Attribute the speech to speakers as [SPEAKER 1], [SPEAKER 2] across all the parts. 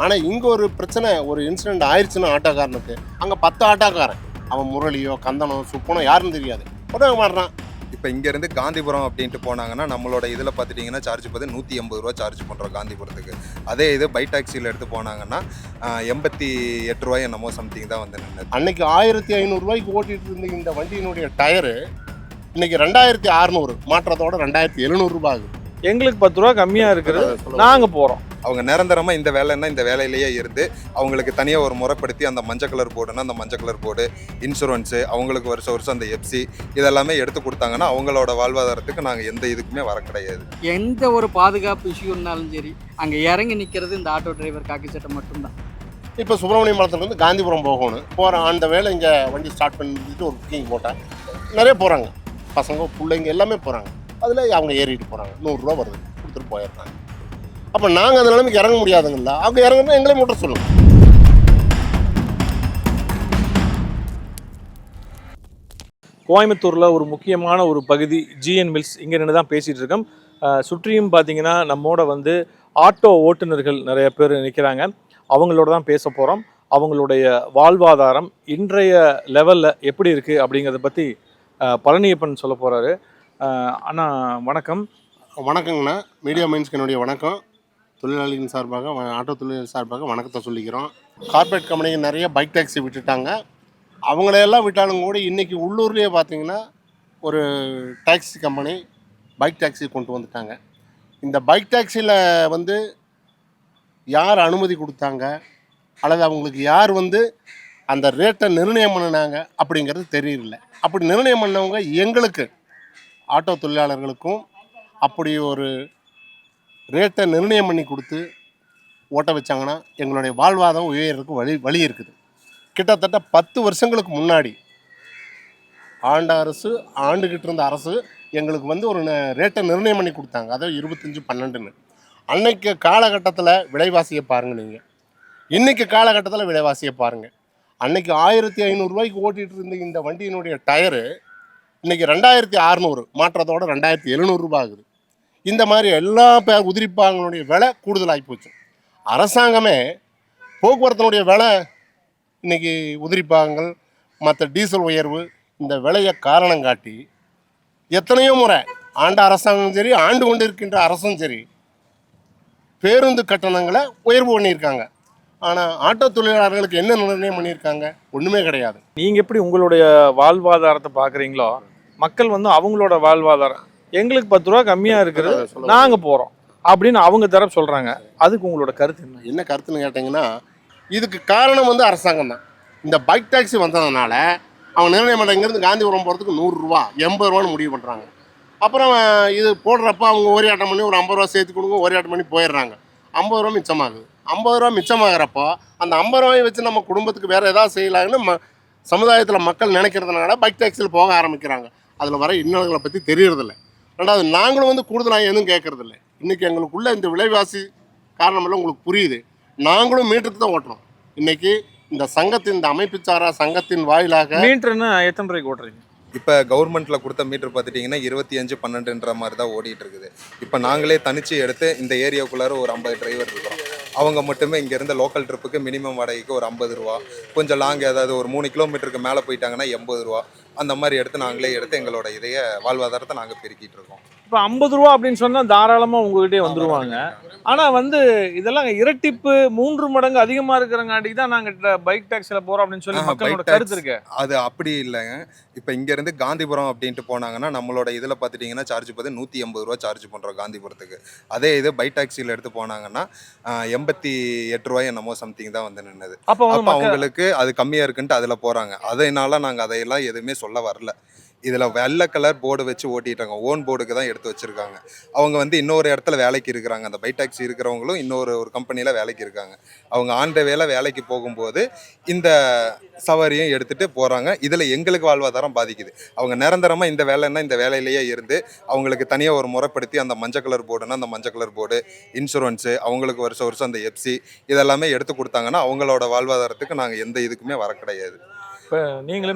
[SPEAKER 1] ஆனால் இங்கே ஒரு பிரச்சனை, ஒரு இன்சிடென்ட் ஆயிடுச்சுன்னா ஆட்டோக்காரனுக்கு, அங்கே 10 ஆட்டோக்காரன், அவன் முரளியோ கந்தனோ சுப்பனோ யாருன்னு தெரியாது, உடனே மாறுறான்.
[SPEAKER 2] இப்போ இங்கேருந்து காந்திபுரம் அப்படின்ட்டு போனாங்கன்னா நம்மளோட இதில் பார்த்துட்டிங்கன்னா சார்ஜ் பார்த்து 180 சார்ஜ் பண்ணுறோம் காந்திபுரத்துக்கு. அதே இது பை டாக்ஸியில் எடுத்து போனாங்கன்னா 88 ரூபாய் என்னமோ சம்திங் தான் வந்து நின்று.
[SPEAKER 1] அன்னைக்கு 1500 ஓட்டிகிட்டு இருந்த இந்த வண்டியினுடைய டயரு இன்னைக்கு 2600, மாற்றத்தோட 2700 ஆகுது.
[SPEAKER 3] எங்களுக்கு 10 ரூபா கம்மியாக இருக்கிறது, நாங்கள் போகிறோம்.
[SPEAKER 2] அவங்க நிரந்தரமாக இந்த வேலைன்னா இந்த வேலையிலேயே இருந்து அவங்களுக்கு தனியாக ஒரு முறைப்படுத்தி அந்த மஞ்சள் கலர் போர்டுன்னா அந்த மஞ்சள் கலர் போர்டு, இன்சூரன்ஸு, அவங்களுக்கு வருஷம் வருஷம் அந்த எஃப்சி இதெல்லாமே எடுத்து கொடுத்தாங்கன்னா அவங்களோட வாழ்வாதாரத்துக்கு நாங்கள் எந்த இதுக்குமே வர கிடையாது.
[SPEAKER 4] எந்த ஒரு பாதுகாப்பு இஷ்யூன்னாலும் சரி, அங்கே இறங்கி நிற்கிறது இந்த ஆட்டோ டிரைவர் காக்கி சட்டை மட்டும்தான்.
[SPEAKER 1] இப்போ சுப்பிரமணிய பாலத்துலேருந்து காந்திபுரம் போகணும், போகிறேன். அந்த வேலை இங்கே வண்டி ஸ்டார்ட் பண்ணிட்டு ஒரு புக்கிங் போட்டேன். நிறைய போகிறாங்க, பசங்க பிள்ளைங்க எல்லாமே போகிறாங்க. அதில் அவங்க ஏறிட்டு போகிறாங்க, 100 ரூபா வருது, கொடுத்துட்டு போயிடுறாங்க. அப்போ நாங்கள் அந்த நிலைமைக்கு இறங்க முடியாதுங்களா? அவங்க இறங்குனா எங்களே மட்டும் சொல்லுங்கள்.
[SPEAKER 3] கோயம்புத்தூரில் ஒரு முக்கியமான ஒரு பகுதி ஜிஎன் மில்ஸ், இங்கே நின்று தான் பேசிகிட்டு இருக்கோம். சுற்றியும் பார்த்தீங்கன்னா நம்மோட வந்து ஆட்டோ ஓட்டுநர்கள் நிறைய பேர் நிற்கிறாங்க. அவங்களோட தான் பேச போகிறோம். அவங்களுடைய வாழ்வாதாரம் இன்றைய லெவலில் எப்படி இருக்குது அப்படிங்கிறத பற்றி பழனியப்பன் சொல்ல போகிறாரு. அண்ணா வணக்கம்.
[SPEAKER 1] வணக்கங்கண்ணா. மீடியா மைன்ஸ்க்கு என்னுடைய வணக்கம். தொழிலாளியின் சார்பாக, ஆட்டோ தொழிலாளி சார்பாக வணக்கத்தை சொல்லிக்கிறோம். கார்பரேட் கம்பெனிக்கு நிறைய பைக் டாக்ஸி விட்டுட்டாங்க. அவங்களையெல்லாம் விட்டாலும் கூட இன்றைக்கி உள்ளூர்லேயே பார்த்தீங்கன்னா ஒரு டாக்ஸி கம்பெனி பைக் டாக்ஸி கொண்டு வந்துட்டாங்க. இந்த பைக் டாக்ஸியில் வந்து யார் அனுமதி கொடுத்தாங்க அல்லது அவங்களுக்கு யார் வந்து அந்த ரேட்டை நிர்ணயம் பண்ணினாங்க அப்படிங்கிறது தெரியல. அப்படி நிர்ணயம் பண்ணவங்க எங்களுக்கு ஆட்டோ தொழிலாளர்களுக்கும் அப்படி ஒரு ரேட்டை நிர்ணயம் பண்ணி கொடுத்து ஓட்ட வச்சாங்கன்னா எங்களுடைய வாழ்வாதாரம் உயர்றதுக்கு வழி இருக்குது. கிட்டத்தட்ட 10 வருஷங்களுக்கு முன்னாடி ஆண்டுகிட்டு இருந்த அரசு எங்களுக்கு வந்து ஒரு ரேட்டை நிர்ணயம் பண்ணி கொடுத்தாங்க. அதாவது 25/12. அன்னைக்கு காலகட்டத்தில் விலைவாசியை பாருங்கள் நீங்கள், இன்றைக்கி காலகட்டத்தில் விலைவாசியை பாருங்கள். அன்னைக்கு 1500 ஓட்டிகிட்டு இருந்த இந்த வண்டியினுடைய டயரு இன்றைக்கி 2600, மாற்றத்தோட 2700 ஆகுது. இந்த மாதிரி எல்லா உதிரிப்பாங்களுடைய விலை கூடுதலாகி போச்சு. அரசாங்கமே போக்குவரத்தினுடைய விலை இன்றைக்கி உதிரிப்பாகங்கள், மற்ற டீசல் உயர்வு, இந்த விலையை காரணம் காட்டி எத்தனையோ முறை அரசாங்கம் சரி, ஆண்டு கொண்டு இருக்கின்ற அரசும் சரி, பேருந்து கட்டணங்களை உயர்வு பண்ணியிருக்காங்க. ஆனால் ஆட்டோ தொழிலாளர்களுக்கு என்ன நிர்ணயம் பண்ணியிருக்காங்க? ஒன்றுமே கிடையாது.
[SPEAKER 3] நீங்கள் எப்படி உங்களுடைய வாழ்வாதாரத்தை பார்க்குறீங்களோ, மக்கள் வந்து அவங்களோட வாழ்வாதாரம் எங்களுக்கு 10 ரூபா கம்மியாக இருக்கிறது, நாங்கள் போகிறோம் அப்படின்னு அவங்க தரப்பு சொல்கிறாங்க. அதுக்கு உங்களோட கருத்து என்ன?
[SPEAKER 1] என்ன கருத்துன்னு கேட்டிங்கன்னா, இதுக்கு காரணம் வந்து அரசாங்கம் தான். இந்த பைக் டாக்ஸி வந்ததுனால அவங்க நிர்ணயம் பண்ணுற இங்கேருந்து காந்திபுரம் போகிறதுக்கு 100 ரூபா 80 ரூபான்னு முடிவு பண்ணுறாங்க. அப்புறம் இது போடுறப்ப அவங்க ஒரே ஆட்டம் பண்ணி ஒரு 50 ரூபா சேர்த்து கொடுங்க, ஒரே ஆட்டம் பண்ணி போயிடுறாங்க. 50 ரூபா மிச்சமாகுது. 50 ரூபா மிச்சமாகறப்போ அந்த 50 ரூபாயை வச்சு நம்ம குடும்பத்துக்கு வேறு ஏதாவது செய்யலாங்கன்னு சமுதாயத்தில் மக்கள் நினைக்கிறதுனால பைக் டாக்ஸியில் போக ஆரம்பிக்கிறாங்க. அதில் வர இன்னல்களை பற்றி தெரியறதில்ல. ரெண்டாவது, நாங்களும் வந்து கூடுதலாக எதுவும் கேட்கறதில்ல. இன்றைக்கி எங்களுக்குள்ள இந்த விலைவாசி காரணமெல்லாம் உங்களுக்கு புரியுது. நாங்களும் மீட்டருக்கு தான் ஓட்டுறோம். இன்றைக்கி இந்த சங்கத்தின், இந்த அமைப்பு சாரா சங்கத்தின் வாயிலாக
[SPEAKER 3] மீட்டர்னா எத்தனை ரூபாய்க்கு ஓட்டுறீங்க?
[SPEAKER 2] இப்போ கவர்மெண்ட்டில் கொடுத்த மீட்டர் பார்த்துட்டிங்கன்னா 25/12 மாதிரி தான் ஓடிட்டு இருக்குது. இப்போ நாங்களே தனிச்சு எடுத்து இந்த ஏரியாவுக்குள்ளார ஒரு 50 டிரைவர் இருக்கிறோம். அவங்க மட்டுமே இங்கேருந்து லோக்கல் ட்ரிப்புக்கு மினிமம் வாடகைக்கு ஒரு 50 ரூபா, கொஞ்சம் லாங் ஏதாவது ஒரு 3 கிலோமீட்டருக்கு மேலே போயிட்டாங்கன்னா 80 ரூபா, அந்த மாதிரி நாங்களே எடுத்து எங்களோட இதைய வாழ்வாதாரத்தை நாங்கள் பெருக்கிட்டு இருக்கோம்.
[SPEAKER 3] இப்போ 50 ரூபா அப்படின்னு சொன்னால் தாராளமாக உங்ககிட்டே வந்துடுவாங்க. ஆனால் வந்து இதெல்லாம் இரட்டிப்பு 3 மடங்கு அதிகமாக இருக்கிறங்காட்டிக்கு தான் நாங்கள் பைக் டாக்ஸியில் போகிறோம் அப்படின்னு சொல்லி மக்களோட கருத்து இருக்கு.
[SPEAKER 2] அது அப்படி இல்லைங்க. இப்போ இங்கேருந்து காந்திபுரம் அப்படின்ட்டு போனாங்கன்னா நம்மளோட இதில் பார்த்துட்டிங்கன்னா சார்ஜ் பார்த்து 180 சார்ஜ் பண்ணுறோம் காந்திபுரத்துக்கு. அதே இது பை டாக்ஸியில் எடுத்து போனாங்கன்னா 88 ரூபாய் என்னமோ சம்திங் தான் வந்து நின்றுது. அப்போ அவங்களுக்கு அது கம்மியாக இருக்குன்ட்டு அதில் போகிறாங்க. அதனால நாங்கள் அதையெல்லாம் எதுவுமே சொல்ல வரல. இதில் வெள்ளை கலர் போர்டு வச்சு ஓட்டிட்டாங்க, ஓன் போர்டுக்கு தான் எடுத்து வச்சுருக்காங்க. அவங்க வந்து இன்னொரு இடத்துல வேலைக்கு இருக்கிறாங்க. அந்த பை டாக்ஸி இருக்கிறவங்களும் ஒரு கம்பெனியில் வேலைக்கு இருக்காங்க. அவங்க ஆண்ட வேலைக்கு போகும்போது இந்த சவாரியும் எடுத்துகிட்டு போகிறாங்க. இதில் எங்களுக்கு வாழ்வாதாரம் பாதிக்குது. அவங்க நிரந்தரமாக இந்த வேலைன்னா இந்த வேலையிலேயே இருந்து அவங்களுக்கு தனியாக ஒரு முறைப்படுத்தி அந்த மஞ்சள் கலர் போர்டுன்னா அந்த மஞ்சள் கலர் போர்டு, இன்சூரன்ஸு, அவங்களுக்கு வருஷம் வருஷம் அந்த எஃப்சி இதெல்லாமே எடுத்து கொடுத்தாங்கன்னா அவங்களோட வாழ்வாதாரத்துக்கு நாங்கள் எந்த இதுக்குமே வர கிடையாது.
[SPEAKER 3] இப்போ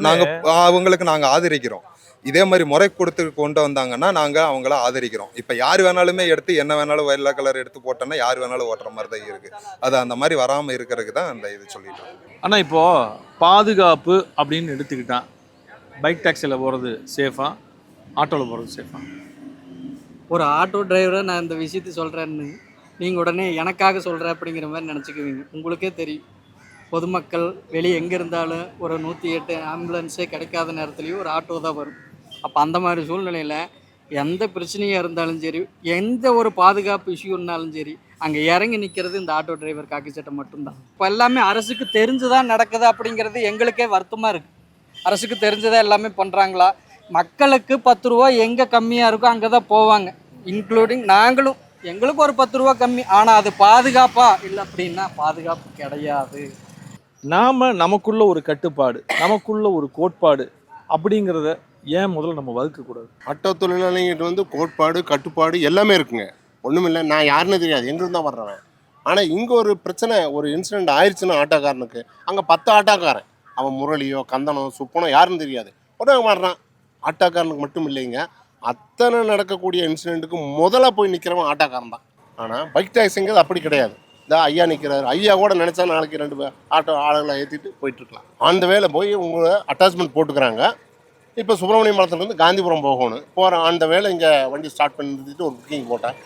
[SPEAKER 2] நாங்கள் அவங்களுக்கு நாங்கள் ஆதரிக்கிறோம். இதே மாதிரி முறை கொடுத்து கொண்டு வந்தாங்கன்னா நாங்கள் அவங்கள ஆதரிக்கிறோம். இப்போ யார் வேணாலுமே எடுத்து என்ன வேணாலும் வெள்ளை கலர் எடுத்து போட்டோன்னா யார் வேணாலும் ஓட்டுற மாதிரி தான் இருக்குது. அது அந்த மாதிரி வராமல் இருக்கிறதுக்கு தான் அந்த இது சொல்லிட்டு இருக்கோம்.
[SPEAKER 3] ஆனால் இப்போது பாதுகாப்பு அப்படின்னு எடுத்துக்கிட்டால் பைக் டாக்ஸியில் போகிறது சேஃபா, ஆட்டோவில் போகிறது சேஃபா?
[SPEAKER 4] ஒரு ஆட்டோ டிரைவரை நான் இந்த விஷயத்தை சொல்கிறேன்னு நீங்கள் உடனே எனக்காக சொல்கிறேன் அப்படிங்கிற மாதிரி நினச்சிக்குவீங்க. உங்களுக்கே தெரியும், பொதுமக்கள் வெளியே எங்கே இருந்தாலும் ஒரு 108 ஆம்புலன்ஸே கிடைக்காத நேரத்துலையும் ஒரு ஆட்டோ தான் வரும். அப்போ அந்த மாதிரி சூழ்நிலையில் எந்த பிரச்சனையாக இருந்தாலும் சரி, எந்த ஒரு பாதுகாப்பு இஷ்யூன்னாலும் சரி, அங்கே இறங்கி நிற்கிறது இந்த ஆட்டோ டிரைவர் காக்கி சட்டை மட்டும்தான். இப்போ எல்லாமே அரசுக்கு தெரிஞ்சு தான் நடக்குது அப்படிங்கிறது எங்களுக்கே வருத்தமாக இருக்குது. அரசுக்கு தெரிஞ்சதாக எல்லாமே பண்ணுறாங்களா? மக்களுக்கு 10 ரூபா எங்கே கம்மியாக இருக்கோ அங்கே தான் போவாங்க, இன்க்ளூடிங் நாங்களும். எங்களுக்கு ஒரு 10 ரூபா கம்மி, ஆனால் அது பாதுகாப்பா இல்லை அப்படின்னா பாதுகாப்பு கிடையாது.
[SPEAKER 3] நாம் நமக்குள்ள ஒரு கட்டுப்பாடு, நமக்குள்ள ஒரு கோட்பாடு அப்படிங்கிறத ஏன் முதல்ல நம்ம வகுக்கக்கூடாது?
[SPEAKER 1] ஆட்டோ தொழிலாளிகிட்ட வந்து கோட்பாடு கட்டுப்பாடு எல்லாமே இருக்குங்க. ஒன்றும் இல்லை, நான் யாருன்னு தெரியாது, எங்கிருந்து தான் வர்றவன். ஆனால் இங்கே ஒரு பிரச்சனை, ஒரு இன்சிடென்ட் ஆயிடுச்சுன்னா ஆட்டோக்காரனுக்கு, அங்கே 10 ஆட்டோக்காரன், அவன் முரளியோ கந்தனோ சுப்பனோ யாருன்னு தெரியாது, உடனே வர்றான். ஆட்டோக்காரனுக்கு மட்டும் இல்லைங்க, அத்தனை நடக்கக்கூடிய இன்சிடெண்ட்டுக்கு முதல்ல போய் நிற்கிறவன் ஆட்டோக்காரன் தான். ஆனால் பைக் டாக்ஸிங்கிறது அப்படி கிடையாது. இந்த ஐயா நிற்கிறாரு, ஐயா கூட நினச்சா நாளைக்கு 2 ஆட்டோ ஆளுகளை ஏற்றிட்டு போயிட்டுருக்கலாம். அந்த வேலை போய் உங்களை அட்டாச்மெண்ட் போட்டுக்கிறாங்க. இப்போ சுப்பிரமணியம் பாலத்துலேருந்து காந்திபுரம் போகணும், போகிறேன். அந்த வேலை இங்கே வண்டி ஸ்டார்ட் பண்ணி நிறுத்திட்டு ஒரு புக்கிங் போட்டேன்.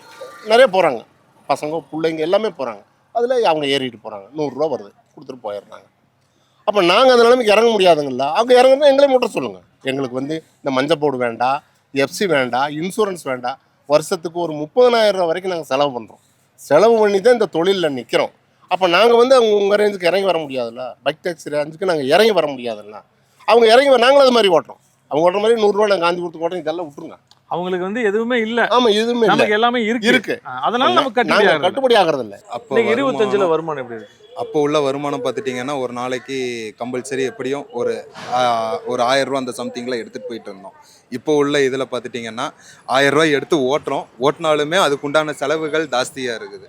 [SPEAKER 1] நிறைய போகிறாங்க, பசங்க பிள்ளைங்க எல்லாமே போகிறாங்க. அதில் அவங்க ஏறிட்டு போகிறாங்க, 100 ரூபா வருது, கொடுத்துட்டு போயிடுறாங்க. அப்போ நாங்கள் அந்த நிலைமைக்கு இறங்க முடியாதுங்களா? அவங்க இறங்குறதா எங்களே மட்டும் சொல்லுங்கள். எங்களுக்கு வந்து இந்த மஞ்சள் போர்டு வேண்டாம், எஃப்சி வேண்டாம், இன்சூரன்ஸ் வேண்டாம். வருஷத்துக்கு ஒரு 30,000 ரூபா வரைக்கும் நாங்கள் செலவு பண்ணுறோம். செலவு பண்ணி தான் இந்த தொழிலில் நிற்கிறோம். அப்போ நாங்கள் வந்து அவங்க உங்கள் ரேஞ்சுக்கு இறங்கி வர முடியாதுல்ல, பைக் டாக்ஸி ரேஞ்சுக்கு நாங்கள் இறங்கி வர முடியாதுல்ல. அவங்க இறங்கி நாங்களும் அது மாதிரி ஓட்டுறோம். அவங்க ஓட்டுற மாதிரி 100 ரூபா நாங்கள் காந்திபுரத்துக்கு ஓட்டுறோம், இதெல்லாம் விட்டுருங்க.
[SPEAKER 3] அவங்களுக்கு வந்து எதுவுமே இல்லை.
[SPEAKER 1] ஆமாம், எதுவுமே இல்லை,
[SPEAKER 3] நமக்கு எல்லாமே இருக்கு. அதனால நமக்கு
[SPEAKER 1] கட்டுப்படி ஆகிறது இல்லை.
[SPEAKER 2] அப்போ
[SPEAKER 3] 25ல் வருமானம் எப்படி இருக்கு?
[SPEAKER 2] அப்போ உள்ள வருமானம் பார்த்துட்டிங்கன்னா ஒரு நாளைக்கு கம்பல்சரி எப்படியும் ஒரு 1000 ரூபா அந்த சம்திங்கில் எடுத்துகிட்டு போயிட்டு இருந்தோம். இப்போ உள்ள இதில் பார்த்துட்டிங்கன்னா 1000 ரூபாய் எடுத்து ஓட்டினாலுமே அதுக்குண்டான செலவுகள் ஜாஸ்தியாக இருக்குது.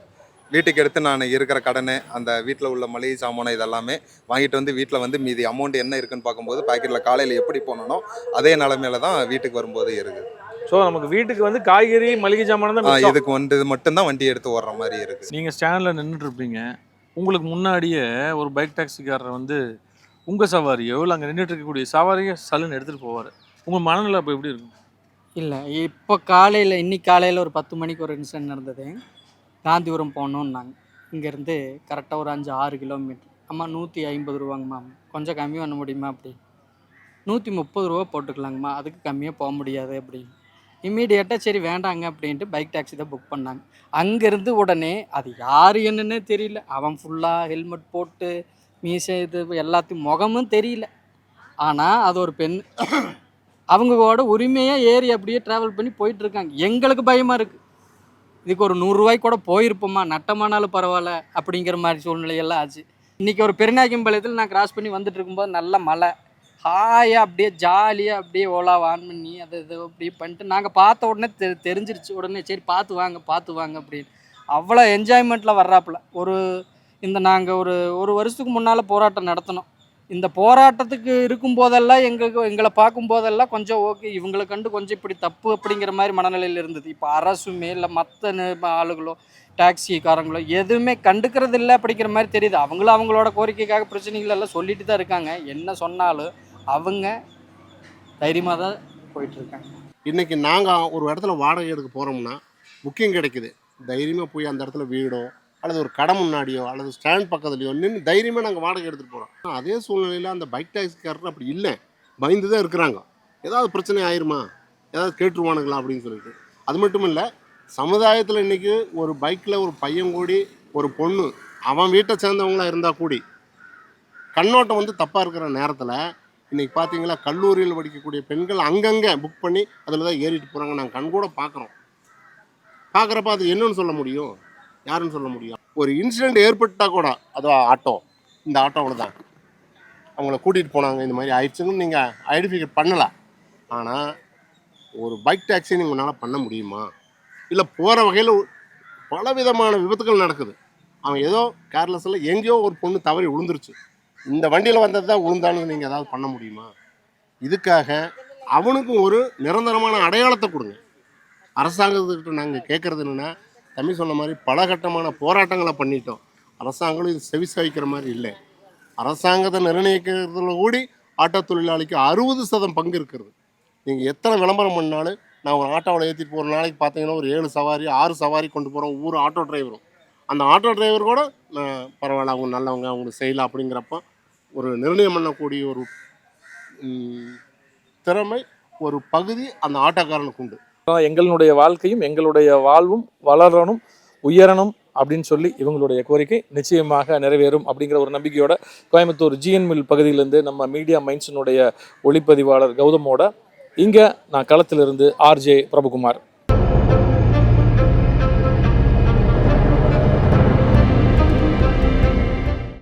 [SPEAKER 2] வீட்டுக்கு எடுத்து நான் இருக்கிற கடனை, அந்த வீட்டில் உள்ள மளிகை சாமானை இதெல்லாமே வாங்கிட்டு வந்து வீட்டில் வந்து மீதி அமௌண்ட் என்ன இருக்குன்னு பார்க்கும்போது பாக்கெட்டில் காலையில் எப்படி போனனோ அதே நிலமையில தான் வீட்டுக்கு வரும்போது இருக்குது.
[SPEAKER 3] ஸோ நமக்கு வீட்டுக்கு வந்து காய்கறி மளிகை சாமான் தான் மிச்சம்.
[SPEAKER 2] இதுக்கு வந்து மட்டும்தான் வண்டி எடுத்து ஓடுற மாதிரி இருக்குது.
[SPEAKER 3] நீங்கள் ஸ்டாண்டில் நின்றுட்டு இருப்பீங்க, உங்களுக்கு முன்னாடியே ஒரு பைக் டாக்ஸிக்காரர் வந்து உங்கள் சவாரியோ இல்லை அங்கே நின்றுட்டு இருக்கக்கூடிய சவாரியை சலுன்னு எடுத்துகிட்டு போவார். உங்கள் மனநிலை அப்போ எப்படி இருக்கும்?
[SPEAKER 4] இல்லை, இப்போ காலையில், இன்னைக்கு காலையில் ஒரு 10 மணிக்கு ஒரு இன்சிடென்ட் நடந்தது. காந்திபுரம் போகணுன்னாங்க. இங்கேருந்து கரெக்டாக ஒரு 5-6 கிலோமீட்டர். அம்மா 150 ரூபாங்கம்மா, கொஞ்சம் கம்மி பண்ண முடியுமா? அப்படி 130 ரூபா போட்டுக்கலாங்கம்மா, அதுக்கு கம்மியாக போக முடியாது அப்படின்னு. இம்மீடியட்டாக சரி வேண்டாங்க அப்படின்ட்டு பைக் டாக்ஸி தான் புக் பண்ணாங்க. அங்கேருந்து உடனே அது யார் என்னன்னே தெரியல, அவன் ஃபுல்லாக ஹெல்மெட் போட்டு மீசை இது எல்லாத்தையும் முகமும் தெரியல. ஆனால் அது ஒரு பெண், அவங்களோட உரிமையாக ஏறி அப்படியே ட்ராவல் பண்ணி போயிட்டுருக்காங்க. எங்களுக்கு பயமாக இருக்குது, இதுக்கு ஒரு 100 ரூபாய்க்கு கூட போயிருப்போம்மா, நட்டமானாலும் பரவாயில்ல அப்படிங்கிற மாதிரி சூழ்நிலையெல்லாம் ஆச்சு. இன்றைக்கி ஒரு பெருநாயக்கம்பாளையத்தில் நான் கிராஸ் பண்ணி வந்துட்டு இருக்கும்போது நல்ல மழை, ஹாயாக அப்படியே ஜாலியாக அப்படியே ஓலாவை ஆன் பண்ணி அது இது அப்படியே பண்ணிட்டு நாங்கள் பார்த்த உடனே தெரிஞ்சிருச்சு. உடனே சரி பார்த்து வாங்க அப்படின்னு அவ்வளோ என்ஜாய்மெண்ட்டில் வர்றாப்புல. நாங்கள் ஒரு வருஷத்துக்கு முன்னால் போராட்டம் நடத்தினோம். இந்த போராட்டத்துக்கு இருக்கும்போதெல்லாம் எங்களை பார்க்கும்போதெல்லாம் கொஞ்சம் ஓகே, இவங்களை கண்டு கொஞ்சம் இப்படி தப்பு அப்படிங்கிற மாதிரி மனநிலையில் இருந்தது. இப்போ அரசுமே இல்லை மற்ற ஆளுகளோ டாக்ஸிக்காரங்களோ எதுவுமே கண்டுக்கிறது இல்லை அப்படிங்கிற மாதிரி தெரியுது. அவங்களும் அவங்களோட கோரிக்கைக்காக பிரச்சனைகள் எல்லாம் சொல்லிட்டு தான் இருக்காங்க. என்ன சொன்னாலும் அவங்க தைரியமாக தான் போயிட்டுருக்காங்க.
[SPEAKER 1] இன்றைக்கி நாங்கள் ஒரு இடத்துல வாடகை எடுக்க போகிறோம்னா புக்கிங் கிடைக்குது, தைரியமாக போய் அந்த இடத்துல வீடோ அல்லது ஒரு கடை முன்னாடியோ அல்லது ஸ்டாண்ட் பக்கத்துலையோ நின்று தைரியமாக நாங்கள் வாடகை எடுத்துகிட்டு போகிறோம். அதே சூழ்நிலையில் அந்த பைக் டாக்ஸிக்காரர் அப்படி இல்லை, பயந்து தான் இருக்கிறாங்க. ஏதாவது பிரச்சனை ஆயிருமா, ஏதாவது கேட்டுருவானுங்களா அப்படின்னு சொல்லிட்டு. அது மட்டும் இல்லை, சமுதாயத்தில் இன்றைக்கி ஒரு பைக்கில் ஒரு பையன் கூடி ஒரு பொண்ணு அவன் வீட்டை சேர்ந்தவங்களாக இருந்தால் கூடி கண்ணோட்டம் வந்து தப்பாக இருக்கிற நேரத்தில் இன்றைக்கி பார்த்தீங்களா, கல்லூரியில் படிக்கக்கூடிய பெண்கள் அங்கங்கே புக் பண்ணி அதில் தான் ஏறிட்டு போகிறாங்க. நாங்கள் கண்கூட பார்க்குறப்ப அது என்னன்னு சொல்ல முடியும், யாருன்னு சொல்ல முடியும்? ஒரு இன்சிடெண்ட் ஏற்பட்டால் கூட அதுவும் ஆட்டோ, இந்த ஆட்டோவில் தான் அவங்கள கூட்டிகிட்டு போனாங்க, இந்த மாதிரி ஆயிடுச்சுன்னு நீங்கள் ஐடென்டிஃபை பண்ணலாம். ஆனால் ஒரு பைக் டாக்ஸி நீங்கள் உன்னால் பண்ண முடியுமா? இல்லை போகிற வகையில் பலவிதமான விபத்துகள் நடக்குது. அவன் ஏதோ கேர்லெஸ்ஸில் எங்கேயோ ஒரு பொண்ணு தவறி விழுந்துருச்சு, இந்த வண்டியில் வந்தது தான் விழுந்தாலும் நீங்கள் ஏதாவது பண்ண முடியுமா? இதுக்காக அவனுக்கு ஒரு நிரந்தரமான அடையாளத்தை கொடுங்க. அரசாங்கத்துக்கிட்ட நாங்கள் கேட்குறது என்னென்னா, தம்பி சொன்ன மாதிரி பல கட்டமான போராட்டங்களை பண்ணிட்டோம். அரசாங்கம் இது செவிசாய்க்கிற மாதிரி இல்லை. அரசாங்கத்தை நிர்ணயிக்கிறதுல கூடி ஆட்டோ தொழிலாளிக்கு 60% பங்கு இருக்கிறது. நீங்கள் எத்தனை விளம்பரம் பண்ணாலும், நான் ஒரு ஆட்டோவில் ஏற்றிட்டு போகிற நாளைக்கு பார்த்தீங்கன்னா ஒரு 7 சவாரி 6 சவாரி கொண்டு போகிறோம் ஒவ்வொரு ஆட்டோ டிரைவரும். அந்த ஆட்டோ டிரைவர் கூட பரவாயில்ல, அவங்க நல்லவங்க, அவங்களுக்கு செய்யலாம் அப்படிங்கிறப்ப ஒரு நிர்ணயம் பண்ணக்கூடிய ஒரு திறமை ஒரு பகுதி அந்த ஆட்டோக்காரனுக்கு உண்டு.
[SPEAKER 3] எங்களுடைய வாழ்க்கையும் எங்களுடைய வாழ்வும் வளரணும், உயரணும் அப்படின்னு சொல்லி இவங்களுடைய கோரிக்கை நிச்சயமாக நிறைவேறும் அப்படிங்கிற ஒரு நம்பிக்கையோட கோயம்புத்தூர் ஜிஎன் மில் பகுதியிலேருந்து நம்ம மீடியா மைண்ட்ஸினுடைய ஒளிப்பதிவாளர் கௌதமோட இங்கே நான் களத்திலிருந்து ஆர்ஜே பிரபுகுமார்.